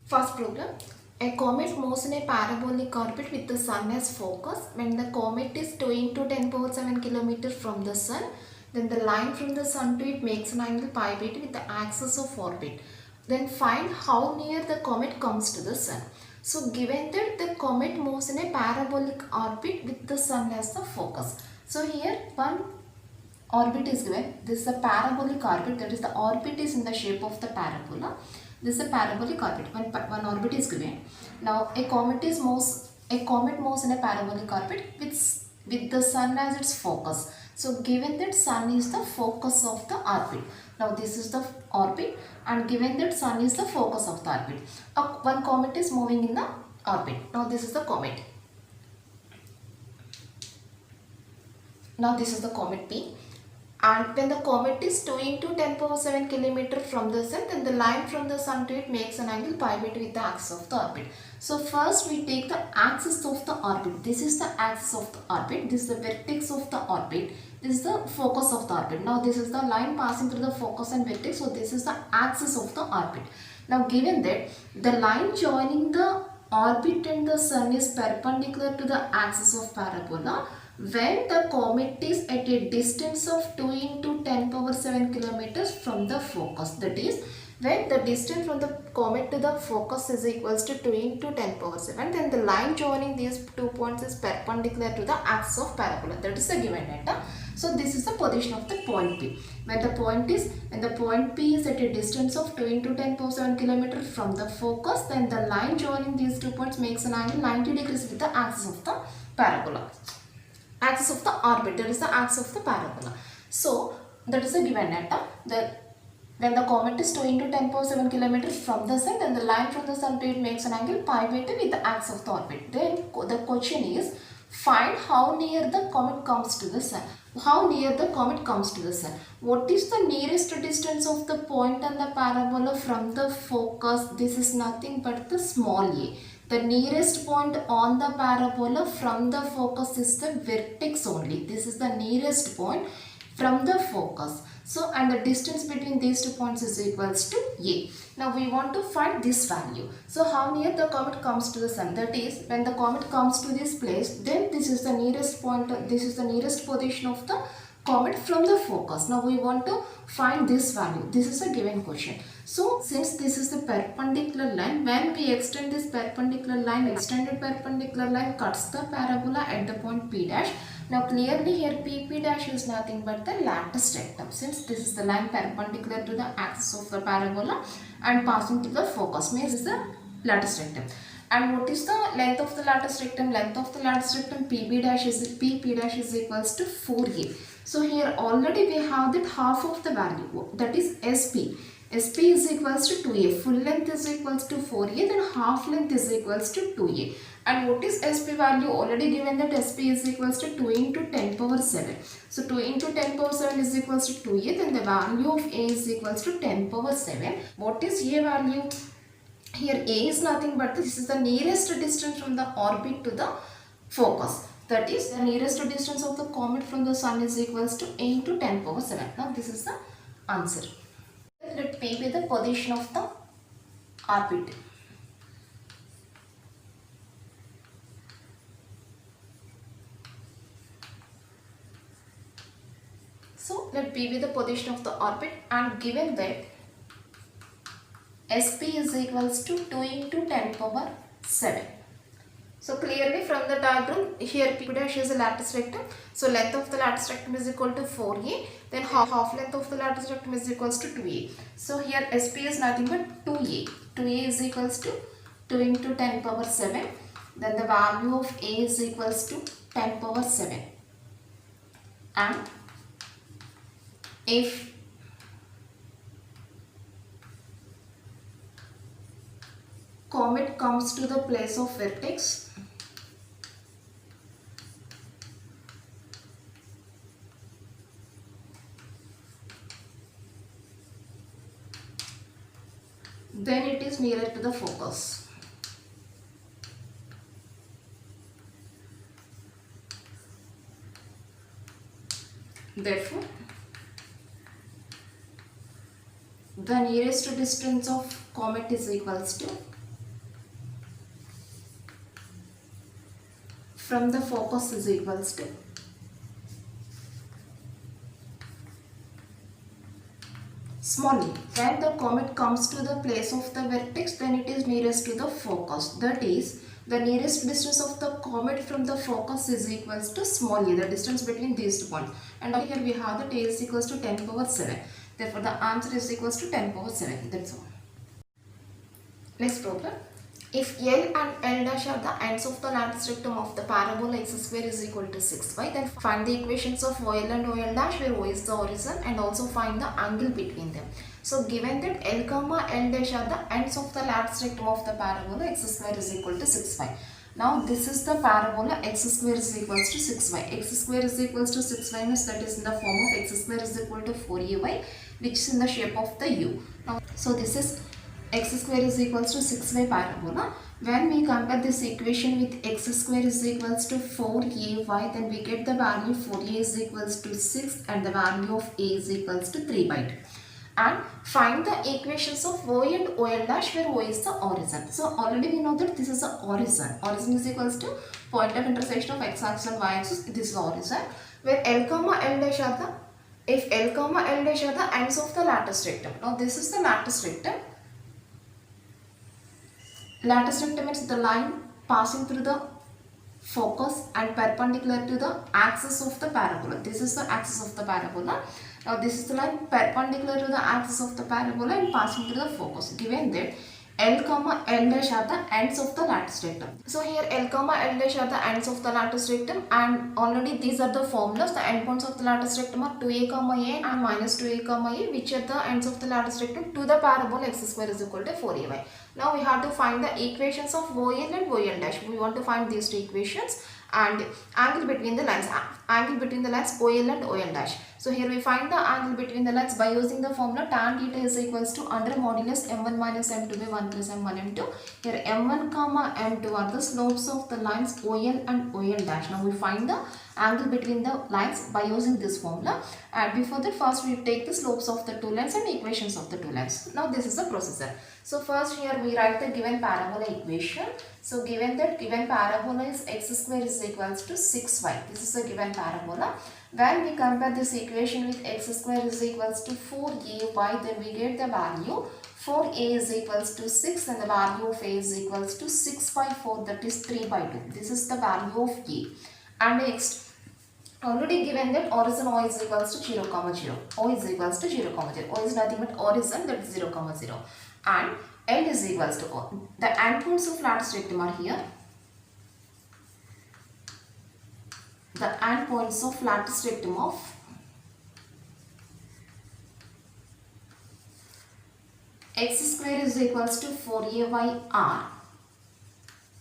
First problem. A comet moves in a parabolic orbit with the sun as focus. When the comet is 2 into 10 power 7 km from the sun, then the line from the sun to it makes an angle pi by 2 with the axis of orbit. Then find how near the comet comes to the sun. So given that the comet moves in a parabolic orbit with the sun as the focus. So here one orbit is given. This is a parabolic orbit, that is the orbit is in the shape of the parabola. This is a parabolic orbit. One orbit is given. Now a comet moves in a parabolic orbit with the sun as its focus. So given that sun is the focus of the orbit. Now this is the orbit, and given that sun is the focus of the orbit. One comet is moving in the orbit. Now this is the comet. Now this is the comet P. And when the comet is 2 into 10 power 7 km from the sun, then the line from the sun to it makes an angle pi by 2 with the axis of the orbit. So first we take the axis of the orbit. This is the axis of the orbit. This is the vertex of the orbit. This is the focus of the orbit. Now this is the line passing through the focus and vertex. So this is the axis of the orbit. Now given that the line joining the orbit and the sun is perpendicular to the axis of parabola, when the comet is at a distance of 2 into 10 power 7 kilometers from the focus, that is when the distance from the comet to the focus is equals to 2 into 10 power 7, then the line joining these 2 points is perpendicular to the axis of parabola. That is the given data. So this is the position of the point P. When the point P is at a distance of 2 into 10 power 7 kilometers from the focus, then the line joining these 2 points makes an angle 90 degrees with the axis of the parabola. Axis of the orbit, that is the axis of the parabola. So that is the given data. When the comet is 2 into 10 power 7 kilometers from the sun, then the line from the sun to it makes an angle pi by 2 with the axis of the orbit. Then the question is, find how near the comet comes to the sun. How near the comet comes to the sun. What is the nearest distance of the point on the parabola from the focus? This is nothing but the small a. The nearest point on the parabola from the focus is the vertex only. This is the nearest point from the focus. So, and the distance between these 2 points is equals to a. Now, we want to find this value. So, how near the comet comes to the sun? That is, when the comet comes to this place, then this is the nearest point, this is the nearest position of the comet from the focus. Now, we want to find this value. This is a given question. So, since this is the perpendicular line, when we extend this perpendicular line, extended perpendicular line cuts the parabola at the point P dash. Now, clearly here PP dash is nothing but the latus rectum, since this is the line perpendicular to the axis of the parabola and passing to the focus, means this is the latus rectum. And what is the length of the latus rectum? Length of the latus rectum PP dash is equals to 4a. So, here already we have that half of the value, that is SP. SP is equals to 2a. Full length is equals to 4a, then half length is equals to 2a. And what is SP value? Already given that SP is equals to 2 into 10 power 7. So 2 into 10 power 7 is equals to 2a, then the value of a is equals to 10 power 7. What is a value? Here a is nothing but this is the nearest distance from the orbit to the focus. That is, the nearest distance of the comet from the sun is equals to a into 10 power 7. Now this is the answer. Let P be the position of the orbit. So let P be the position of the orbit, and given that SP is equals to 2 into 10 power 7. So clearly from the diagram, here P dash is a lattice rectum. So length of the lattice rectum is equal to 4a. Then half length of the lattice rectum is equals to 2a. So here SP is nothing but 2a. 2a is equals to 2 into 10 power 7. Then the value of a is equals to 10 power 7. And if comet comes to the place of vertex, then it is nearer to the focus. Therefore, the nearest distance of comet is equals to from the focus is equals to small e. When the comet comes to the place of the vertex, then it is nearest to the focus. That is, the nearest distance of the comet from the focus is equals to small e, the distance between these 2 points. And here we have that a is equals to 10 power 7. Therefore, the answer is equals to 10 power 7. That's all. Next problem. If L and L dash are the ends of the lattice rectum of the parabola x square is equal to 6y, then find the equations of OL and OL dash where O is the horizon and also find the angle between them. So given that L comma L dash are the ends of the lattice rectum of the parabola x square is equal to 6y. Now this is the parabola x square is equals to 6y. X square is equals to 6y means that is in the form of x square is equal to 4ay, which is in the shape of the u. Now, so this is x square is equals to 6y parabola. When we compare this equation with x square is equals to 4ay, then we get the value 4a is equals to 6 and the value of a is equals to 3 by 2. And find the equations of O and OL dash where O is the horizon. So already we know that this is the horizon. Horizon is equals to point of intersection of x axis and y axis. This is the horizon. Where L comma L dash are the, if L comma L dash are the ends of the lattice rectum. Now this is the lattice rectum. Lattice rectum means the line passing through the focus and perpendicular to the axis of the parabola. This is the axis of the parabola. Now this is the line perpendicular to the axis of the parabola and passing through the focus. Given that L comma L dash are the ends of the lattice rectum. So here L comma L dash are the ends of the lattice rectum, and already these are the formulas. The endpoints of the lattice rectum are 2a comma a and minus 2a comma a, which are the ends of the lattice rectum to the parabola x square is equal to 4ay. Now we have to find the equations of OL and OL dash. We want to find these two equations and angle between the lines. Angle between the lines OL and OL dash. So here we find the angle between the lines by using the formula tan theta is equals to under modulus m1 minus m2 by 1 plus m1 m2. Here m1 comma m2 are the slopes of the lines OL and OL dash. Now we find the angle between the lines by using this formula, and before that first we take the slopes of the two lines and equations of the two lines. Now this is the procedure. So first here we write the given parabola equation. So given that given parabola is x square is equals to 6y. This is the given parabola. When we compare this equation with x square is equals to 4ay, then we get the value 4a is equals to 6 and the value of a is equals to 6 by 4, that is 3 by 2. This is the value of a. And next, already given that horizon O is equals to 0 comma 0. O is equals to 0 comma 0. O is nothing but horizon, that is 0 comma 0. And L is equals to O. The endpoints of lattice rectum are here. The endpoints of lattice rectum of x square is equals to 4a by r.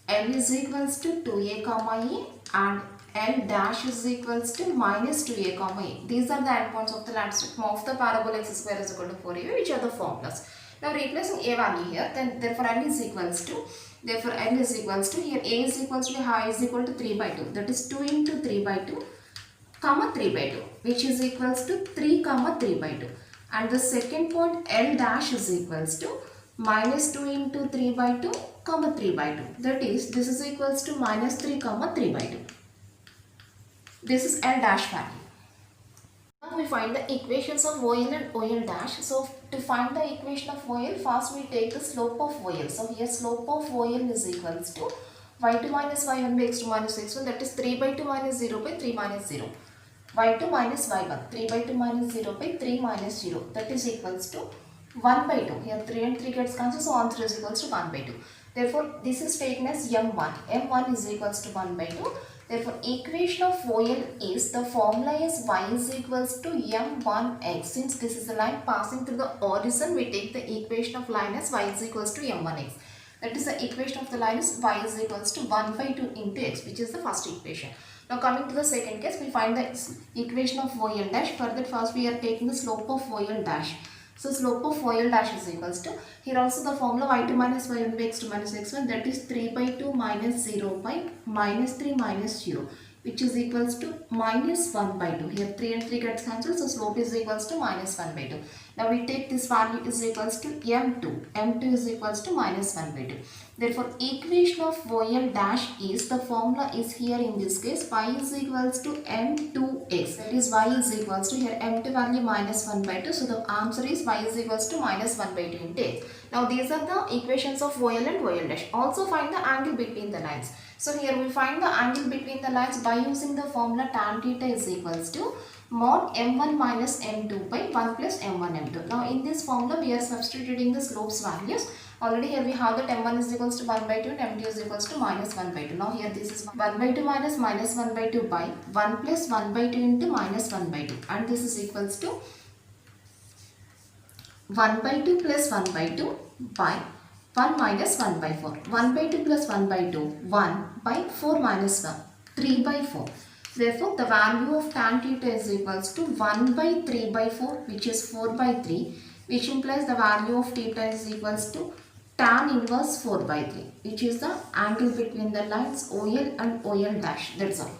L is equals to 2a comma e and L dash is equals to minus 2a comma e. These are the endpoints of the lattice rectum of the parabola x square is equal to 4a, which are the formulas. Now replacing a value here, then therefore L is equals to, here a is equals to high is equal to 3 by 2, that is 2 into 3 by 2 comma 3 by 2, which is equals to 3 comma 3 by 2. And the second point L dash is equals to minus 2 into 3 by 2 comma 3 by 2, that is this is equals to minus 3 comma 3 by 2. This is L dash value. Now we find the equations of OL and OL dash. So to find the equation of OL, first we take the slope of OL. So here slope of OL is equals to y2 minus y1 by x2 minus x1, that is 3 by 2 minus 0 by 3 minus 0. y2 minus y1, 3 by 2 minus 0 by 3 minus 0, that is equals to 1 by 2. Here 3 and 3 gets cancelled, so answer is equals to 1 by 2. Therefore this is taken as m1. m1 is equals to 1 by 2. Therefore, equation of OL is, the formula is y is equals to m1x. Since this is the line passing through the horizon, we take the equation of line as y is equals to m1x. That is, the equation of the line is y is equals to 1 by 2 into x, which is the first equation. Now coming to the second case, we find the equation of OL dash. For that first we are taking the slope of OL dash. So slope of OL dash is equals to, here also the formula y2 minus y1 by x2 minus x1, that is 3 by 2 minus 0 by minus 3 minus 0. which is equals to minus 1 by 2. Here 3 and 3 gets cancelled, so slope is equals to minus 1 by 2. Now we take this value is equals to m2. m2 is equals to minus 1 by 2. Therefore, equation of OL dash is, the formula is here in this case, y is equals to m2x. That is y is equals to, here m2 value minus 1 by 2. So the answer is y is equals to minus 1 by 2 into x. Now these are the equations of OL and OL dash. Also find the angle between the lines. So here we find the angle between the lines by using the formula tan theta is equals to mod m1 minus m2 by 1 plus m1 m2. Now in this formula we are substituting the slopes values. Already here we have that m1 is equals to 1 by 2 and m2 is equals to minus 1 by 2. Now here this is 1 by 2 minus minus 1 by 2 by 1 plus 1 by 2 into minus 1 by 2, and this is equals to 1 by 2 plus 1 by 2 by 1 minus 1 by 4. 1 by 2 plus 1 by 2, 1 by 4 minus 1, 3 by 4. Therefore, the value of tan theta is equals to 1 by 3 by 4, which is 4 by 3, which implies the value of theta is equals to tan inverse 4 by 3, which is the angle between the lines OL and OL dash. That's all.